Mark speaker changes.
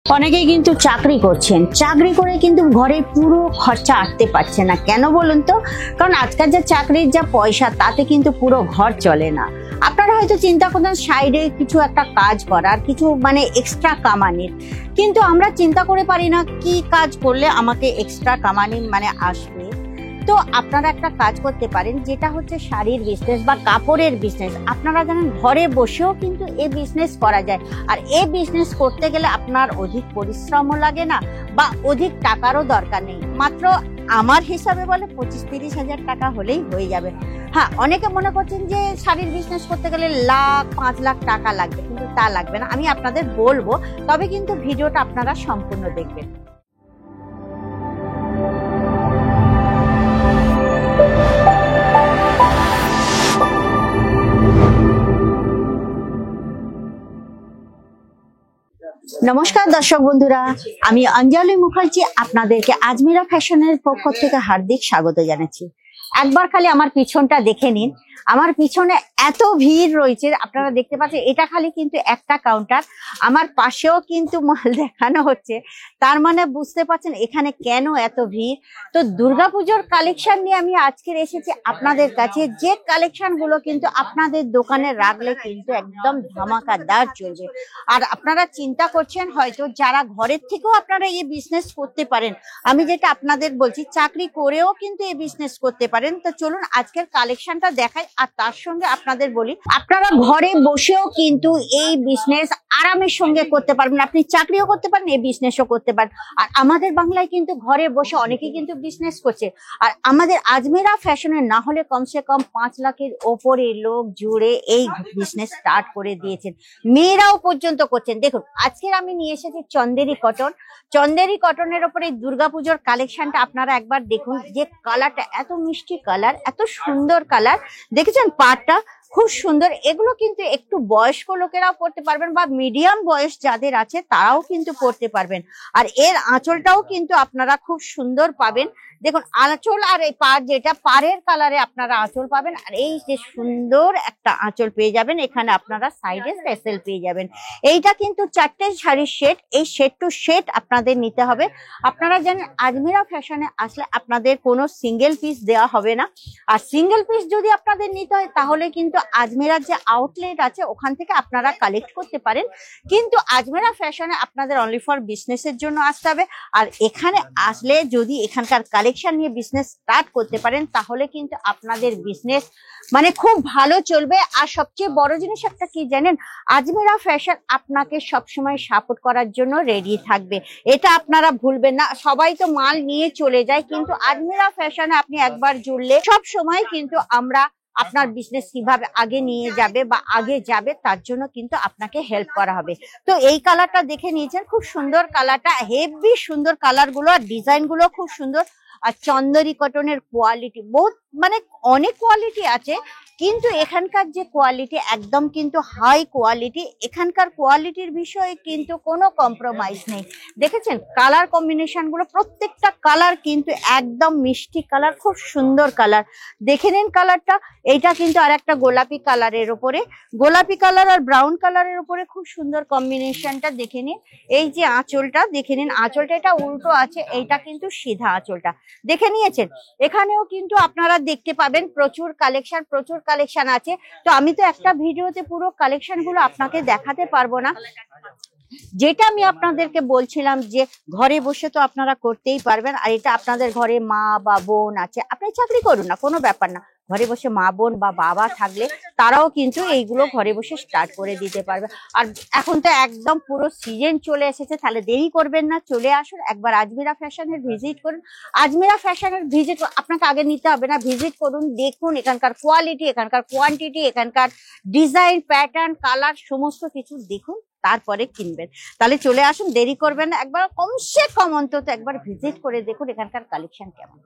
Speaker 1: অনেকেই কিন্তু চাকরি করছেন, চাকরি করে কিন্তু ঘরে পুরো খরচা আটতে পারছে না। কেন বলুন তো? কারণ আজকাল যে চাকরির যা পয়সা তাতে কিন্তু পুরো ঘর চলে না। আপনারা হয়তো চিন্তা করতেন সাইডে কিছু একটা কাজ করার, কিছু এক্সট্রা কামানির, কিন্তু আমরা চিন্তা করে পারি না কি কাজ করলে আমাকে এক্সট্রা কামানি আসবে। তো আপনারা একটা কাজ করতে পারেন, যেটা হচ্ছে শাড়ির বিজনেস বা কাপড়ের বিজনেস। আপনারা জানেন ঘরে বসেও কিন্তু এই বিজনেস করা যায়। আর এই বিজনেস করতে গেলে আপনার অধিক পরিশ্রমও লাগে না বা অধিক টাকারও দরকার নেই। মাত্র আমার হিসাবে বলে 25-30 হাজার টাকা হলেই হয়ে যাবে। হ্যাঁ, অনেকে মনে করছেন যে শাড়ির বিজনেস করতে গেলে 1,00,000-5 লাখ টাকা লাগবে, কিন্তু তা লাগবে না। আমি আপনাদের বলবো, তবে কিন্তু ভিডিওটা আপনারা সম্পূর্ণ দেখবেন। নমস্কার দর্শক বন্ধুরা, আমি অঞ্জলি মুখার্জি আপনাদেরকে আজমিরা ফ্যাশনের পক্ষ থেকে হার্দিক স্বাগত জানাচ্ছি। একবার খালি আমার পিছনটা দেখে নিন। আমার পিছনে এত ভিড় রয়েছে, আপনারা দেখতে পাচ্ছেন। এটা খালি কিন্তু একটা কাউন্টার, আমার পাশেও কিন্তু মাল দেখানো হচ্ছে। তার মানে বুঝতে পারছেন এখানে কেন এত ভিড়। তো দুর্গাপুজোর কালেকশন নিয়ে আমি আজকের এসেছি আপনাদের কাছে, যে কালেকশন গুলো কিন্তু আপনাদের দোকানে রাখলে কিন্তু একদম ধামাকাদার চলবে। আর আপনারা চিন্তা করছেন হয়তো যারা ঘরের থেকেও আপনারা এই বিজনেস করতে পারেন। আমি যেটা আপনাদের বলছি, চাকরি করেও কিন্তু এই বিজনেস করতে পারেন। তো চলুন আজকের কালেকশনটা দেখাই। আর তার সঙ্গে আপনাদের বলি, আপনারা ঘরে বসেও কিন্তু এই বিজনেস আরামের সঙ্গে করতে পারবেন। আপনি চাকরিও করতে পারেন, এই বিজনেসও করতে পারেন। আর আমাদের বাংলায় কিন্তু ঘরে বসে অনেকেই কিন্তু বিজনেস করছে। আর আমাদের আজমিরা ফ্যাশনের না হলে কমসে কম 5 লাখের ওপরে লোক জুড়ে এই বিজনেস স্টার্ট করে দিয়েছেন। মেয়েরাও পর্যন্ত করছেন। দেখুন, আজকের আমি নিয়ে এসেছি চন্দেরি কটন। চন্দেরি কটনের ওপরে দুর্গাপুজোর কালেকশনটা আপনারা একবার দেখুন। যে কালারটা এত মিষ্টি কালার, এত সুন্দর কালার, দেখেছেন পাড়টা খুব সুন্দর। এগুলো কিন্তু একটু বয়স্ক লোকেরাও পড়তে পারবেন বা মিডিয়াম বয়স যাদের আছে তারাও কিন্তু পড়তে পারবেন। আর এর আঁচলটাও কিন্তু আপনারা খুব সুন্দর পাবেন। দেখুন আঁচল আর এই পাড়, যেটা পাড়ের কালারে আপনারা আঁচল পাবেন। আর এই যে সুন্দর একটা আঁচল পেয়ে যাবেন, এখানে আপনারা সাইডে স্পেশাল পেয়ে যাবেন। এইটা কিন্তু 4টে শাড়ির সেট। এই সেট টু সেট আপনাদের নিতে হবে। আপনারা জানেন আজমিরা ফ্যাশনে আসলে আপনাদের কোনো সিঙ্গেল পিস দেওয়া হবে না। আর সিঙ্গেল পিস যদি আপনাদের নিতে হয় তাহলে কিন্তু আজমিরার যে আউটলেট আছে ওখান থেকে আপনারা কালেক্ট করতে পারেন। কিন্তু আজমিরা ফ্যাশনে আপনাদের অনলি ফর বিজনেসের জন্য আসতে হবে। আর এখানে আসলে যদি এখানকার কালেকশন নিয়ে বিজনেস স্টার্ট করতে পারেন তাহলে কিন্তু আপনাদের বিজনেস খুব ভালো চলবে। আর সবচেয়ে বড় জিনিস একটা কি জানেন, আজমিরা ফ্যাশন আপনাকে সবসময় সাপোর্ট করার জন্য রেডি থাকবে। এটা আপনারা ভুলবেন না। সবাই তো মাল নিয়ে চলে যায়, কিন্তু আজমিরা ফ্যাশনে আপনি একবার জুড়লে সব সময় কিন্তু আমরা আপনার বিজনেস কিভাবে আগে নিয়ে যাবে বা আগে যাবে তার জন্য কিন্তু আপনাকে হেল্প করা হবে। তো এই কালারটা দেখে নিয়েছেন, খুব সুন্দর কালারটা, হেভি সুন্দর কালার গুলো, আর ডিজাইন গুলো খুব সুন্দর। আর চন্দেরি কটনের কোয়ালিটি বহুত অনেক কোয়ালিটি আছে, কিন্তু এখানকার যে কোয়ালিটি একদম কিন্তু হাই কোয়ালিটি। এখানকার কোয়ালিটির বিষয়ে কিন্তু কোনো কম্প্রোমাইজ নেই। দেখেছেন কালার কম্বিনেশন গুলো, প্রত্যেকটা কালার কিন্তু একদম মিষ্টি কালার, খুব সুন্দর কালার। দেখে নিন কালারটা। এইটা কিন্তু আর একটা গোলাপি কালারের উপরে, গোলাপি কালার আর ব্রাউন কালারের উপরে খুব সুন্দর কম্বিনেশনটা দেখে নিন। এই যে আঁচলটা দেখে নিন, আঁচলটা এটা উল্টো আছে, এইটা কিন্তু সিধা আঁচলটা দেখে নিয়েছেন। এখানেও কিন্তু আপনারা দেখতে পাবেন প্রচুর কালেকশন আছে। তো আমি তো একটা ভিডিওতে পুরো কালেকশন গুলো আপনাকে দেখাতে পারবো না। যেটা আমি আপনাদেরকে বলছিলাম যে ঘরে বসে তো আপনারা করতেই পারবেন। আর এটা আপনাদের ঘরে মা বা বোন আছে, আপনি চাকরি করুন না, কোনো ব্যাপার না। ঘরে বসে মা বোন বা বাবা থাকলে তারাও কিন্তু এইগুলো ঘরে বসে স্টার্ট করে দিতে পারবে। আর এখন তো একদম পুরো সিজন চলে এসেছে, তাহলে দেরি করবেন না, চলে আসুন একবার আজমিরা ফ্যাশনের ভিজিট করুন। আজমিরা ফ্যাশনের ভিজিট আপনাকে আগে নিতে হবে না, ভিজিট করুন, দেখুন এখানকার কোয়ালিটি, এখানকার কোয়ান্টিটি, এখানকার ডিজাইন, প্যাটার্ন, কালার সমস্ত কিছু দেখুন, তারপরে কিনবেন। তাহলে চলে আসুন, দেরি করবেন না, একবার কমসে কম অন্তত একবার ভিজিট করে দেখুন এখানকার কালেকশন কেমন।